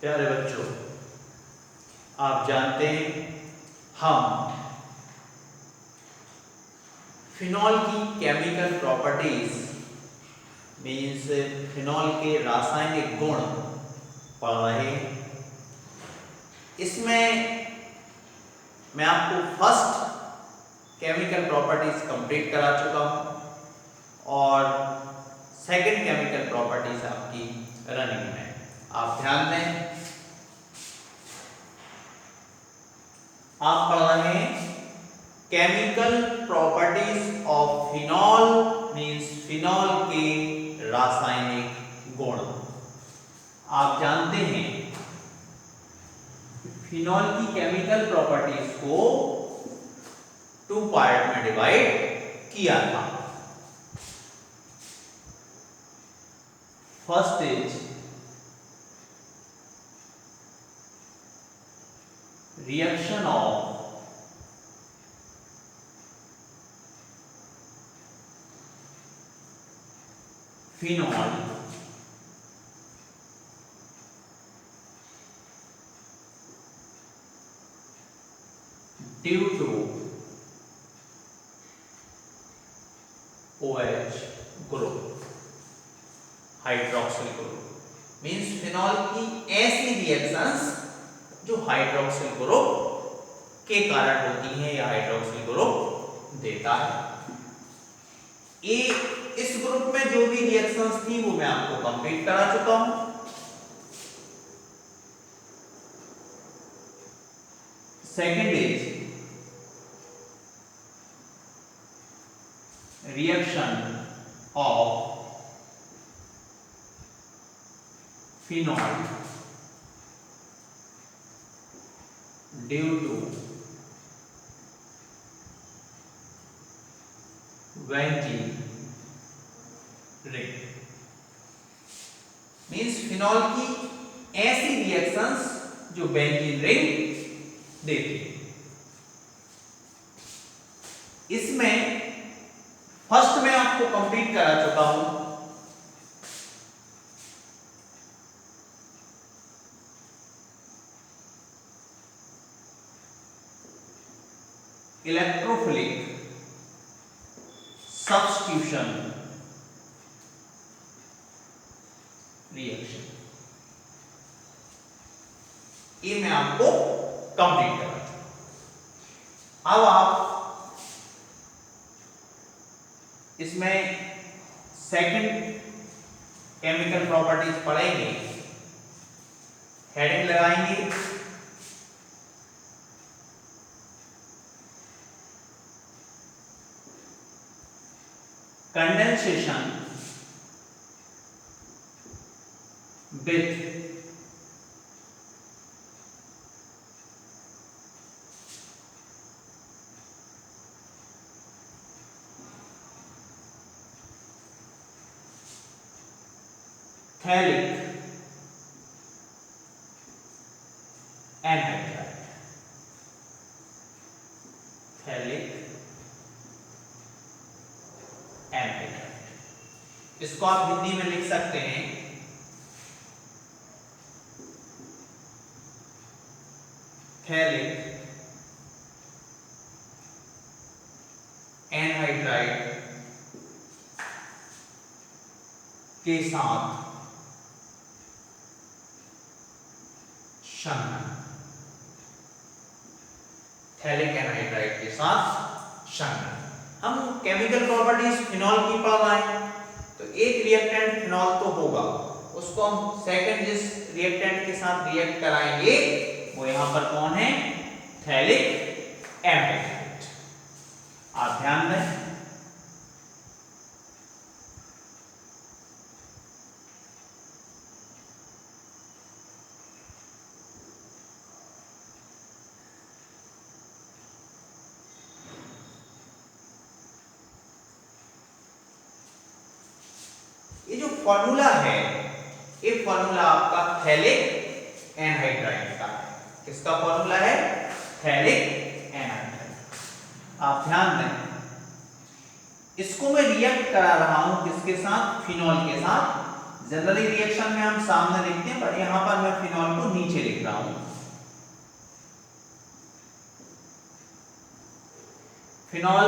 प्यारे बच्चों, आप जानते हैं हम फिनॉल की केमिकल प्रॉपर्टीज मीन्स फिनॉल के रासायनिक गुण पढ़ रहे हैं। इसमें मैं आपको फर्स्ट केमिकल प्रॉपर्टीज कंप्लीट करा चुका हूं और सेकंड केमिकल प्रॉपर्टीज आपकी रनिंग में। आप ध्यान दें, आप पढ़ रहे हैं chemical properties of phenol means phenol के रासायनिक गुण। आप जानते हैं फिनॉल की केमिकल प्रॉपर्टीज को 2 पार्ट में डिवाइड किया था। First is reaction of phenol due to OH group, hydroxyl group. Means phenol की ऐसी रिएक्शंस जो हाइड्रोक्सिल ग्रुप के कारण होती हैं या हाइड्रोक्सिल ग्रुप देता है। इस ग्रुप में जो भी रिएक्शंस थी वो मैं आपको कंप्लीट करा चुका हूं। Second is reaction of phenol due to benzene ring. Means phenol की ऐसी रिएक्शंस जो बेंजीन रिंग देती है। इसमें फर्स्ट मैं आपको कंप्लीट करा चुका हूं। इलेक्ट्रोफिलिक सब्स्टिट्यूशन रिएक्शन, ये मैं आपको कंप्लीट करा चुका। अब आप इसमें सेकंड केमिकल प्रॉपर्टीज पढ़ेंगे, हेडिंग लगाएंगे condensation with phthalic anhydride। phthalic anhydride, इसको आप हिंदी में लिख सकते हैं phthalic एनहाइड्राइड के साथ संघनन। phthalic एनहाइड्राइड के साथ संघनन। हम केमिकल प्रॉपर्टीज फिनॉल की पढ़ रहे हैं, तो एक रिएक्टेंट फिनॉल तो होगा, उसको हम सेकंड जिस रिएक्टेंट के साथ रिएक्ट कराएंगे वो यहां पर कौन है? phthalic anhydride. आप ध्यान दें, ये जो फॉर्मूला है, ये फॉर्मूला आपका phthalic एनहाइड्राइड का है। किसका फॉर्मूला है? phthalic anhydride. आप ध्यान दें, इसको मैं रिएक्ट करा रहा हूं किसके साथ? फिनॉल के साथ। जनरली रिएक्शन में हम सामने लिखते हैं, पर यहां पर मैं फिनॉल को नीचे लिख रहा हूं। फिनॉल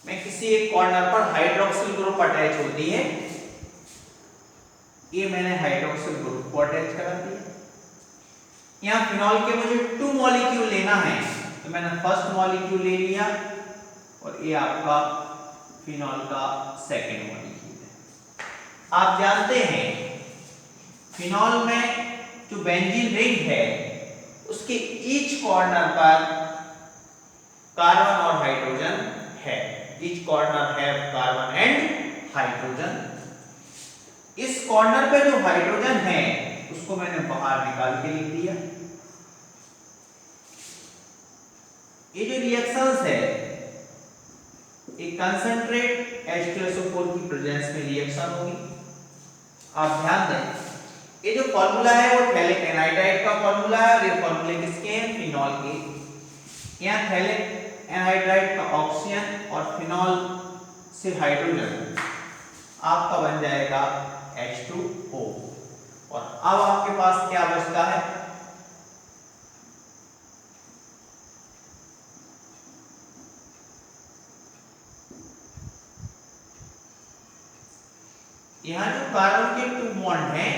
में किसी एक कॉर्नर पर हाइड्रोक्सिल ग्रुप अटैच होती है। ये मैंने हाइड्रोक्सिल ग्रुप को अटैच करा दिया। यहाँ फिनॉल के मुझे 2 मॉलिक्यूल लेना है, तो मैंने फर्स्ट मॉलिक्यूल ले लिया और ये आपका फिनॉल का सेकेंड मॉलिक्यूल है। आप जानते हैं फिनॉल में जो बेंजीन रिंग है उसके ईच कॉर्नर पर कार्बन और हाइड्रोजन है। ईच कॉर्नर है कार्बन एंड हाइड्रोजन। इस कॉर्नर पे जो हाइड्रोजन है उसको मैंने बाहर निकाल के लिख दिया। ये जो रिएक्शंस है, एक कंसंट्रेट H2SO4 की प्रेजेंस में रिएक्शन होगी। आप ध्यान दें, ये जो फॉर्मूला है वो थैलिक एनहाइड्राइड का फॉर्मूला है और ये फॉर्मूले किसके हैं? फिनॉल के। यहाँ थैलिक एनहाइड्राइड का ऑक्सीजन और फिनॉल से हाइड्रोजन आपका बन जाएगा H2O। और अब आपके पास क्या बचता है? यहां जो कार्बन के 2 बॉन्ड हैं,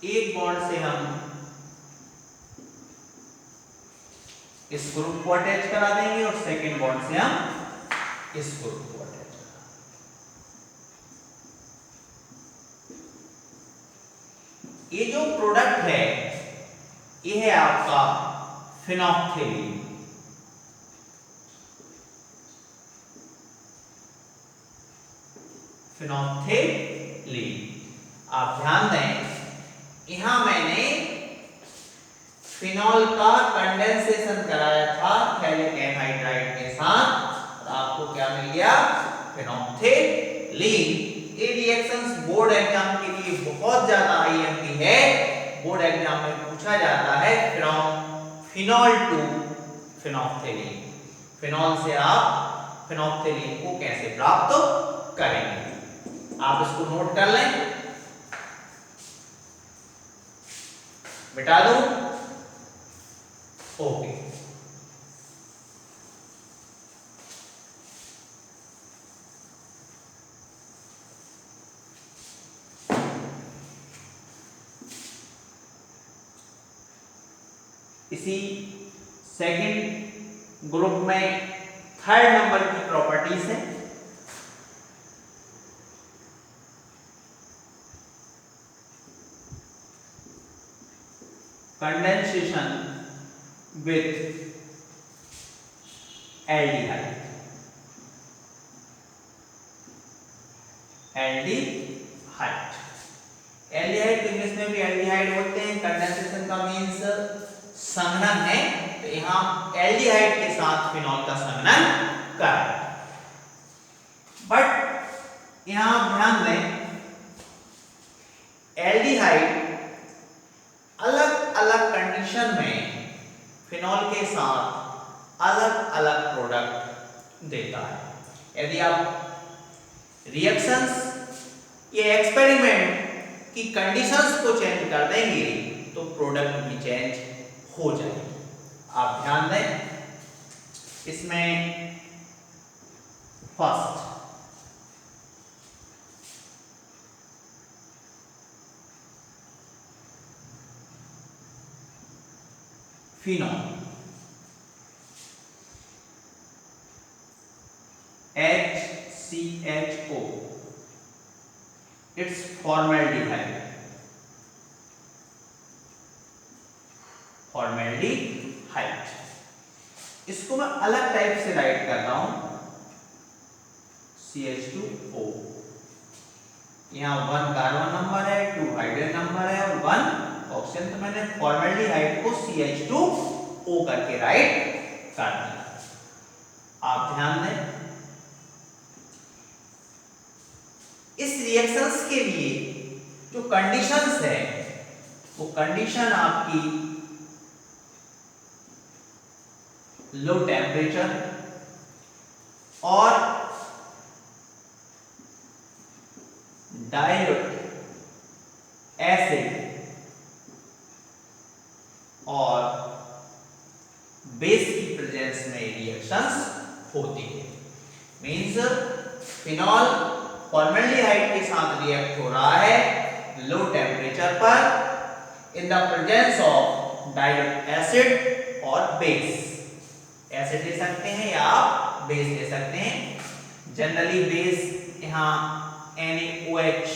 एक बॉन्ड से हम इस ग्रुप को अटैच करा देंगे और सेकेंड बॉन्ड से हम इस ग्रुप को अटैच करा देंगे। ये जो प्रोडक्ट है ये है आपका फिनोक्थिलीन। फिनोक्थिलीन, आप ध्यान दें, यहां मैंने फिनॉल का कंडेंसेशन कराया था थैलिक एनहाइड्राइड के साथ और आपको क्या मिल गया? फिनोक्थिलीन। ये रिएक्शंस बोर्ड एग्जाम के लिए बहुत ज्यादा आईएमपी है। बोर्ड एग्जाम में पूछा जाता है फिनॉल टू फिनोक्थिलीन। फिनॉल से आप फिनोक्थिलीन को कैसे प्राप्त करेंगे, आप इसको नोट कर लें। मिटा दूं? ओके। इसी सेकंड ग्रुप में थर्ड नंबर की प्रॉपर्टीज है condensation with aldehyde. Aldehyde, aldehyde English में भी एल्डिहाइड बोलते हैं। कंडेंसेशन का मीन्स संघनन है, तो यहां एल्डिहाइड के साथ फिनॉल का संघनन कर। बट यहां आप ध्यान दें, एल्डिहाइड अलग अलग कंडीशन में फिनॉल के साथ अलग अलग प्रोडक्ट देता है। यदि आप रिएक्शंस या एक्सपेरिमेंट की कंडीशंस को चेंज कर देंगे तो प्रोडक्ट भी चेंज हो जाएगी। आप ध्यान दें, इसमें first phenol HCHO, it's formaldehyde. Formaldehyde, इसको मैं अलग टाइप से राइट कर रहा हूं, CH2O। यहां 1 कार्बन नंबर है, 2 हाइड्रोजन नंबर है और 1 ऑक्सीजन, तो मैंने फॉर्मेल्डिहाइड को CH2O करके राइट कर दिया। आप ध्यान दें, इस रिएक्शंस के लिए जो कंडीशंस है वो कंडीशन आपकी लो टेम्परेचर और डाइल्यूट रिएक्शंस होती है। मींस फिनॉल फॉर्मल्डिहाइड के साथ रिएक्ट हो रहा है लो टेम्परेचर पर in the presence of dilute acid और बेस। एसिड ले सकते हैं या आप बेस ले सकते हैं। जनरली बेस यहाँ NaOH,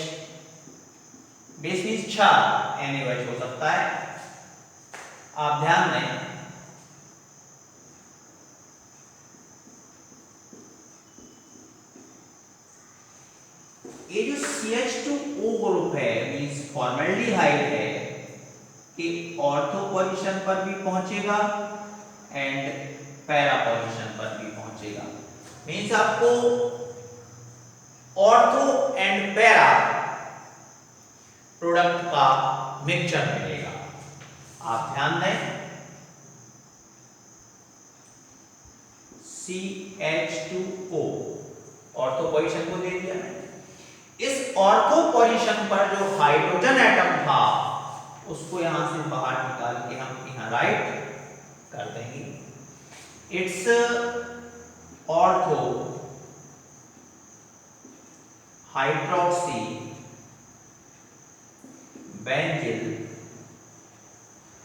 बेस मींस क्षार NaOH हो सकता है। आप ध्यान दें ये जो CH2O ग्रुप है मींस फॉर्मल्डिहाइड है, ये ऑर्थो पोजीशन पर भी पहुंचेगा एंड पैरा पोजीशन पर भी पहुंचेगा। मींस आपको ऑर्थो एंड पैरा प्रोडक्ट का मिक्सचर मिलेगा। आप ध्यान दें CH2O ऑर्थो पोजीशन को दे दिया है। इस ऑर्थो पोजीशन पर जो हाइड्रोजन एटम था उसको यहां से बाहर निकाल के हम यहां राइट कर देंगे। It's ortho hydroxy benzyl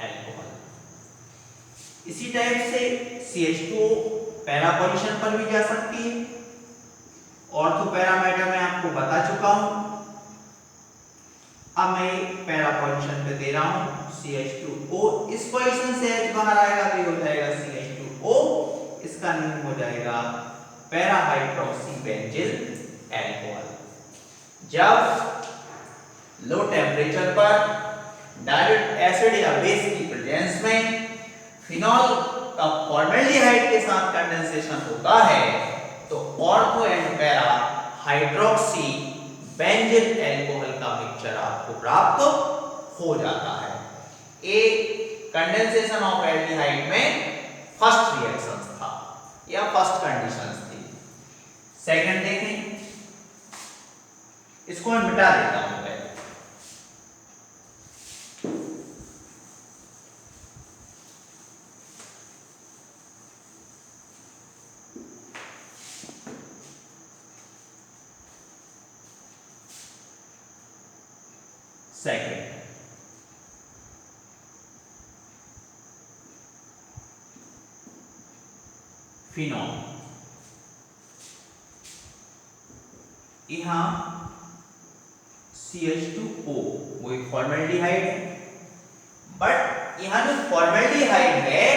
alcohol. इसी टाइप से CH2O पैरा पोजीशन पर भी जा सकती है। ऑर्थो पैरा मैटर मैं आपको बता चुका हूं। अब मैं पैरा पोजीशन पे दे रहा हूं CH2O। इस पोजीशन से H बाहर आएगा तो ये हो जाएगा CH2O, इसका नेम हो जाएगा पैरा हाइड्रोक्सी बेंजिल अल्कोहल। जब लो टेम्परेचर पर डाइल्यूट एसिड या बेस की प्रेजेंस में फिनॉल का फॉर्मल्डिहाइड के साथ कंडेंसेशन होता है तो ortho and para hydroxy benzyl alcohol का मिक्सचर आपको प्राप्त हो जाता है। ए कंडेंसेशन ऑफ एल्डिहाइड में फर्स्ट रिएक्शंस था या फर्स्ट कंडीशंस थी। सेकंड देखें, इसको मैं मिटा देता हूं पहले। सेकंड फिनॉल, यहां CH2O वो एक फॉर्मल्डिहाइड है, बट यहां जो फॉर्मल्डिहाइड है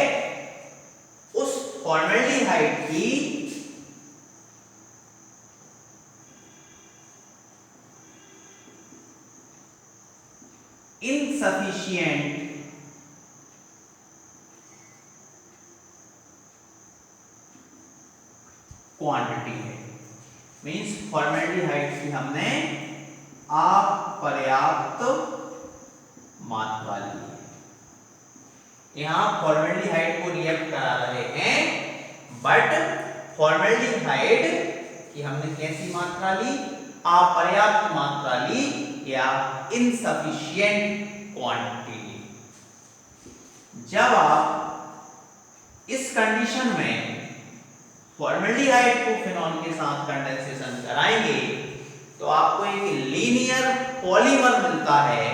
उस फॉर्मल्डिहाइड की insufficient क्वांटिटी है। मींस फॉर्मल्डिहाइड की हमने अपर्याप्त मात्रा ली है। यहां फॉर्मल्डिहाइड को रिएक्ट करा रहे हैं बट फॉर्मल्डिहाइड की हमने कैसी मात्रा ली? अपर्याप्त मात्रा ली या इनसफिशिएंट क्वांटिटी ली। जब आप इस कंडीशन में फॉर्मल्डिहाइड को फिनॉल के साथ कंडेंसेशन कराएंगे तो आपको एक लीनियर पॉलीमर मिलता है,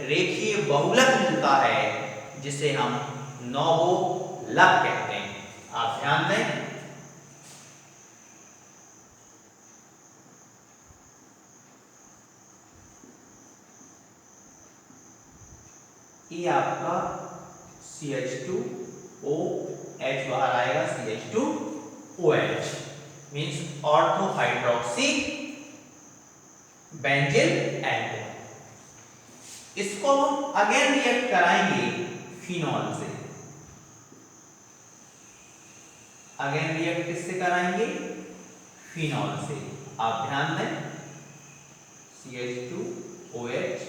रेखीय बहुलक मिलता है जिसे हम नोवोलक कहते हैं। आप ध्यान दें ये आपका CH2O, H बाहर आएगा CH2OH means ortho hydroxy benzyl alcohol. इसको हम अगेन रिएक्ट कराएंगे फिनॉल से। अगेन रिएक्ट किससे कराएंगे? फिनॉल से। आप ध्यान दें CH2OH,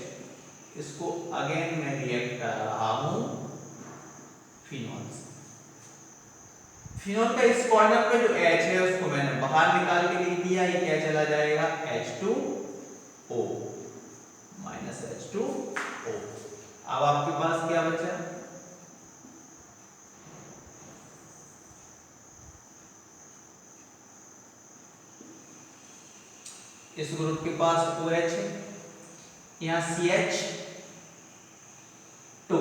इसको अगेन मैं रिएक्ट कर रहा हूं फिनॉल से। फिनॉल का इस कॉर्नर पे जो H है उसको मैंने बाहर निकाल के लिख दिया। ये क्या चला जाएगा? H2O minus H2O। अब आपके पास क्या बचा? इस ग्रुप के पास OH है, यहाँ CH2,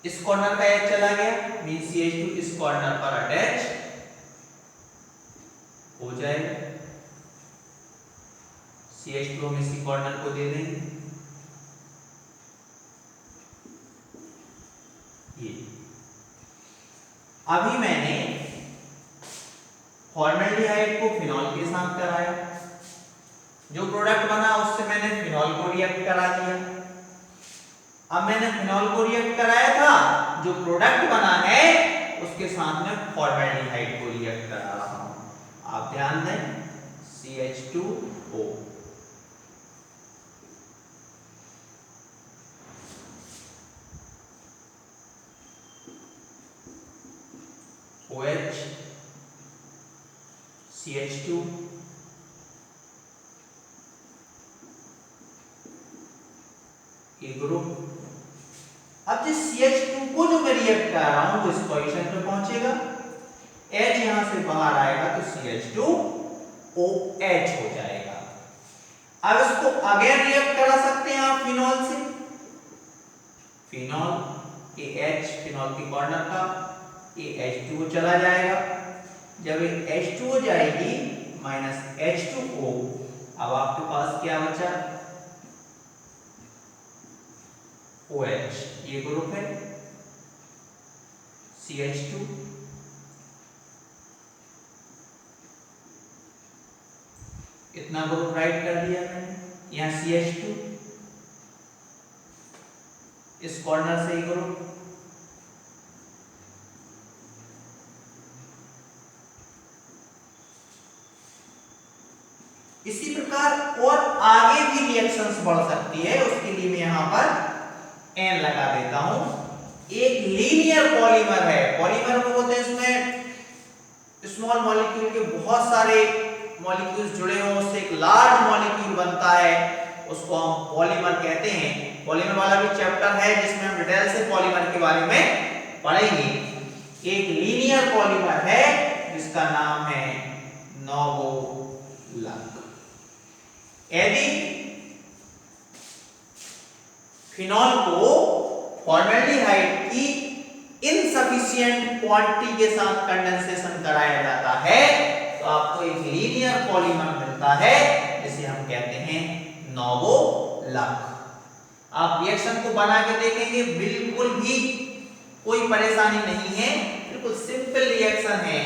इस कॉर्नर का H चला गया, मीन CH2 इस कॉर्नर पर अटैच हो जाएगा। CH2 हम इसी कॉर्नर को दे देंगे, ये अभी मैंने फॉर्मेल्डिहाइड को फिनॉल के साथ कराया, जो प्रोडक्ट बना उससे मैंने फिनॉल को रिएक्ट करा दिया। अब मैंने फिनॉल को रिएक्ट कराया था, जो प्रोडक्ट बना है उसके साथ में फॉर्मेल्डिहाइड को रिएक्ट करा रहा हूं। आप ध्यान दें, CH2O, OH, CH2, ये ग्रुप। अब जिस CH2 को जो मैं रिएक्ट कर रहा हूं वो इस पोजीशन पे पहुंचेगा, H यहां से बाहर आएगा तो CH2OH हो जाएगा। अब इसको अगेन रिएक्ट करा सकते हैं आप फिनॉल से, फिनॉल ये H फिनॉल की कॉर्नर का, ये H2O चला जाएगा। जब ये H2O जाएगी माइनस H2O, अब आपके पास क्या बचा, OH, ये ग्रुप है, CH2, इतना ग्रुप राइट कर दिया मैंने, यहाँ CH2, इस कॉर्नर से ये ग्रुप, इसी प्रकार और आगे भी रिएक्शंस बढ़ सकती है, उसके लिए मैं यहां पर N लगा देता हूं। एक लीनियर पॉलीमर है, पॉलीमर को बोलते हैं इसमें स्मॉल मॉलिक्यूल के बहुत सारे मॉलिक्यूल्स जुड़े हों, उससे एक लार्ज मॉलिक्यूल बनता है, उसको हम पॉलीमर कहते हैं। पॉलीमर वाला भी चैप्टर है जिसमें हम डिटेल से पॉलीमर के बारे में पढ़ेंगे। एक लीनियर पॉलीमर है जिसका नाम है नोवोलक। यदि फिनॉल को फॉर्मेल्डिहाइड की इनसफिशिएंट क्वांटिटी के साथ कंडेंसेशन कराया जाता है तो आपको एक लीनियर पॉलीमर मिलता है जिसे हम कहते हैं नोवोलक। आप रिएक्शन को बना के देखेंगे, बिल्कुल भी कोई परेशानी नहीं है, बिल्कुल सिंपल रिएक्शन है।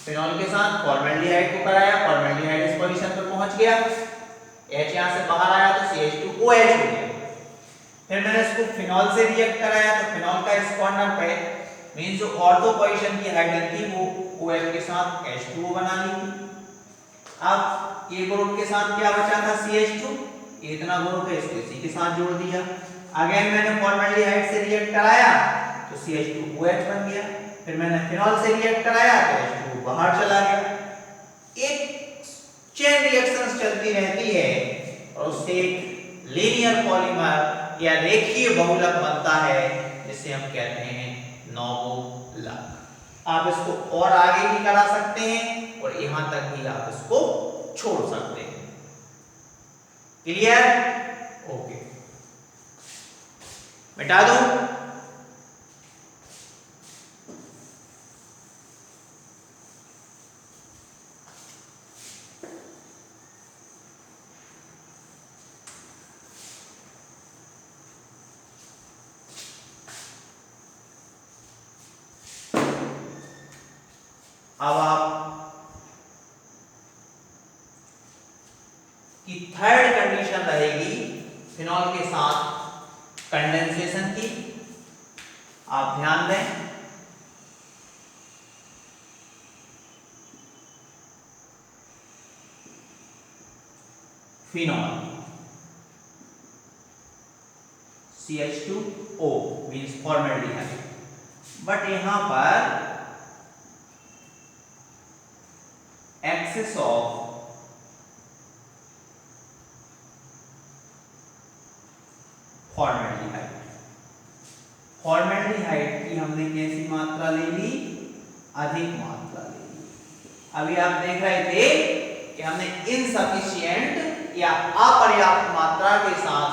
फिनॉल के साथ फॉर्मेल्डिहाइड को कराया, फॉर्मेल्डिहाइड इस पोजीशन पे पहुंच गया, H यहां से बाहर आया तो CH2OH हो गया। फिर मैंने इसको फिनॉल से रिएक्ट कराया तो फिनॉल का इस कॉर्नर पे मींस जो ऑर्थो पोजीशन की हाइड्रोजन थी वो OH के साथ H2O बना ली। अब ये ग्रुप के साथ क्या बचा था, CH2, ये इतना ग्रुप है, इसको इसी के साथ जोड़ दिया। अगेन मैंने फॉर्मेल्डिहाइड से रिएक्ट कराया तो CH2OH बन गया। फिर मैंने फिनॉल से रिएक्ट कराया तो H2O बाहर चला गया। एक चेन रिएक्शंस चलती रहती है और उससे एक लीनियर पॉलीमर या रेखीय बहुलक बनता है जिसे हम कहते हैं नोवोलक। आप इसको और आगे भी करा सकते हैं और यहां तक भी आप इसको छोड़ सकते हैं। क्लियर? ओके, मिटा दूं। अब आप की थर्ड कंडीशन रहेगी फिनॉल के साथ कंडेंसेशन की। आप ध्यान दें, phenol CH2O means formaldehyde, but यहां पर एक्सेस ऑफ फॉर्मेल्डिहाइड, फॉर्मेल्डिहाइड की हमने कैसी मात्रा ले ली, अधिक मात्रा ले ली। अभी आप देख रहे थे कि हमने इनसफिशिएंट या अपर्याप्त मात्रा के साथ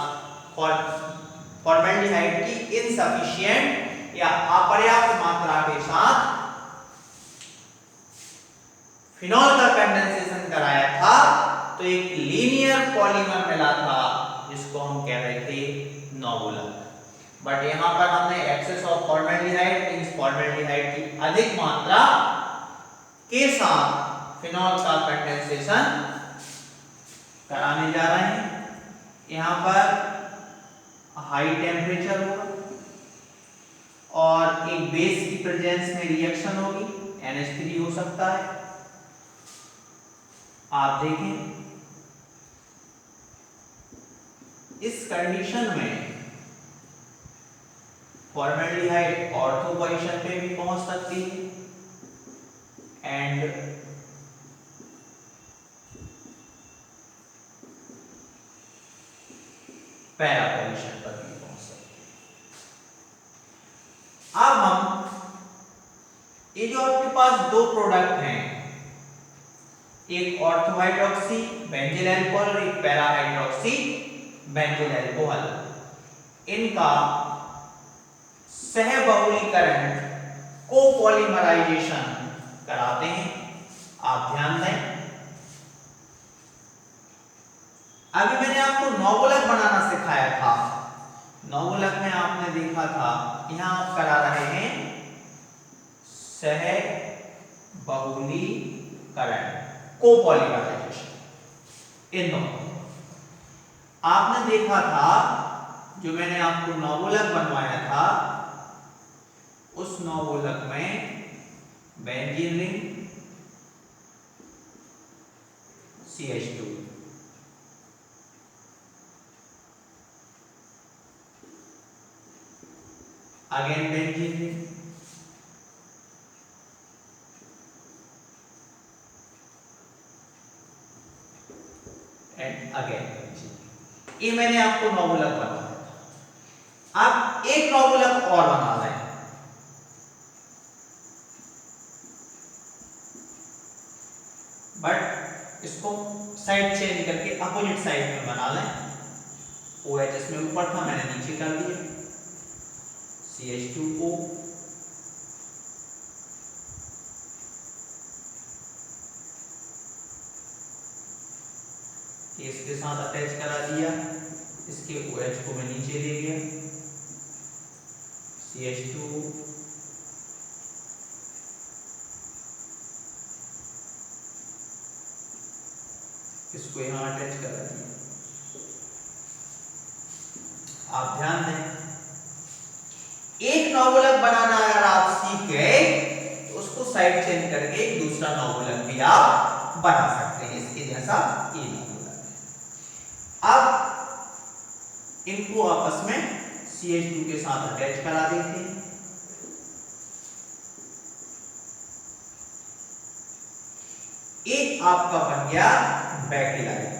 फॉर्मेल्डिहाइड की इनसफिशिएंट या अपर्याप्त मात्रा के साथ फिनॉल का कंडेंसेशन कराया था, तो एक लीनियर पॉलीमर मिला था जिसको हम कह रहे थे नोवुलक। बट यहां पर हमने excess of formaldehyde means formaldehyde की अधिक मात्रा के साथ फिनॉल का कंडेंसेशन कराने जा रहे हैं। यहां पर हाई टेम्परेचर होगा और एक बेस की प्रेजेंस में रिएक्शन होगी, NH3 हो सकता है। आप देखें इस कंडीशन में फॉर्मेल्डिहाइड ऑर्थो पोजीशन पे भी पहुंच सकती है एंड पैरा पोजीशन पर भी पहुंच सकती है। अब हम ये जो आपके पास दो प्रोडक्ट हैं, एक ऑर्थो हाइड्रोक्सी बेंजील अल्कोहल और एक पैरा हाइड्रोक्सी बेंजील अल्कोहल, इनका सहबहुलीकरण कोपॉलीमराइजेशन कराते हैं। आप ध्यान दें, अभी मैंने आपको नोवुलक बनाना सिखाया था। नोवुलक में आपने देखा था, यहां आप करा रहे हैं सहबहुलीकरण कोपॉलीमराइजेशन। इन दोनों आपने देखा था, जो मैंने आपको नोवुलक बनवाया था, उस नोवुलक में benzene ring CH2, again benzene ring, and again benzene. ये मैंने आपको नोवुलक बनाया था। अब एक नोवुलक और बना लें। बट इसको साइड चेंज करके अपोजिट साइड में बना लें। OH इसमें ऊपर था, मैंने नीचे कर दिया। CH2O, इसके साथ अटैच करा दिया, इसके OH को मैं नीचे ले गया। CH2, इसको यहां अटैच करा दिया। आप ध्यान दें, एक नोवुलक बनाना अगर आप सीख गए तो उसको साइड चेंज करके एक दूसरा नोवुलक भी आप बना सकते हैं, इसके जैसा ये नोवुलक। अब इनको आपस में CH2 के साथ अटैच करा देते हैं। एक आपका बन गया बैकिलाइट।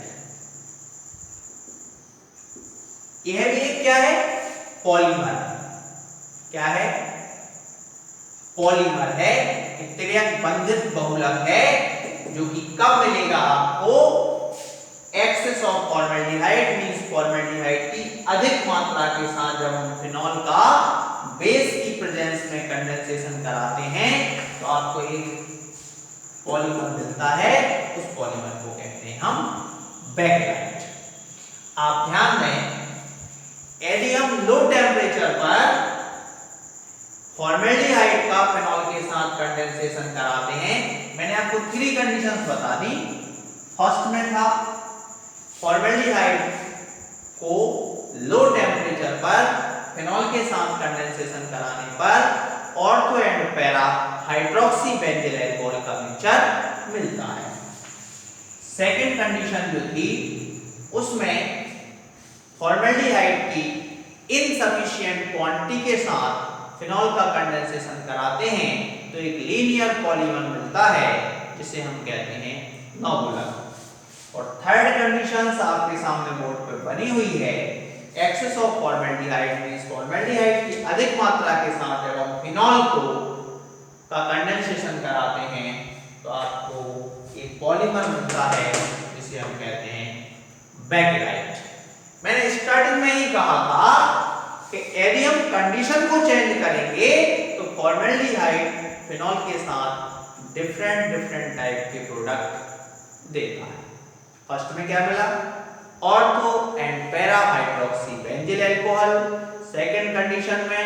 यह भी एक क्या है? पॉलीमर। क्या है? पॉलीमर है, त्रियक बंधित बहुलक है, जो कि कब मिलेगा आपको? Excess of formaldehyde means formaldehyde की अधिक मात्रा के साथ जब हम फिनॉल का बेस की प्रेजेंस में कंडेंसेशन कराते हैं तो आपको एक पॉलीमर मिलता है। उस पॉलीमर को कहते हैं हम बैकलाइट। आप ध्यान दें, यदि हम लो टेम्परेचर पर फॉर्मेल्डिहाइड का फिनॉल के साथ कंडेंसेशन कराते हैं, मैंने आपको 3 कंडीशंस बता दी। फर्स्ट में था फॉर्मेल्डिहाइड को लो टेम्परेचर पर फिनॉल के साथ कंडेंसेशन कराने पर ortho and para hydroxy बेंजील alcohol का मिक्सचर मिलता है। सेकंड कंडीशन जो थी, उसमें फॉर्मेल्डिहाइड की इनसफिशिएंट क्वांटिटी के साथ फिनॉल का कंडेंसेशन कराते हैं तो एक लीनियर पॉलीमर मिलता है, जिसे हम कहते हैं नोवुलक। और थर्ड कंडीशंस आपके सामने बोर्ड पे बनी हुई है। Excess of formaldehyde means formaldehyde की अधिक मात्रा के साथ जब हम फिनॉल को का कंडेंसेशन कराते हैं तो आपको एक पॉलीमर मिलता है जिसे हम कहते हैं बेकेलाइट। मैंने स्टार्टिंग में ही कहा था कि यदि हम कंडीशन को चेंज करेंगे तो फॉर्मेल्डिहाइड फिनॉल के साथ डिफरेंट टाइप के प्रोडक्ट देता है। फर्स्ट में क्या मिला, ortho and para hydroxy benzyl alcohol, second condition में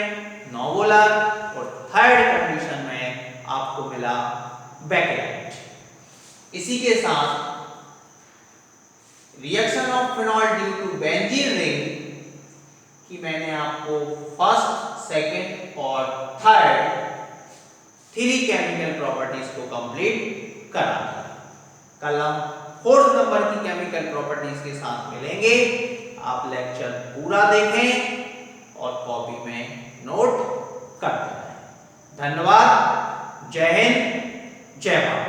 नोवोलार और थर्ड कंडीशन में आपको मिला बेकेलाइट। इसी के साथ reaction of phenol due to benzene ring कि मैंने आपको फर्स्ट, सेकंड और थर्ड 3 केमिकल प्रॉपर्टीज को कंप्लीट करा था। कल हम 4th नंबर की केमिकल प्रॉपर्टीज के साथ मिलेंगे। आप लेक्चर पूरा देखें और कॉपी में नोट करते रहें। धन्यवाद। जय हिंद, जय भारत।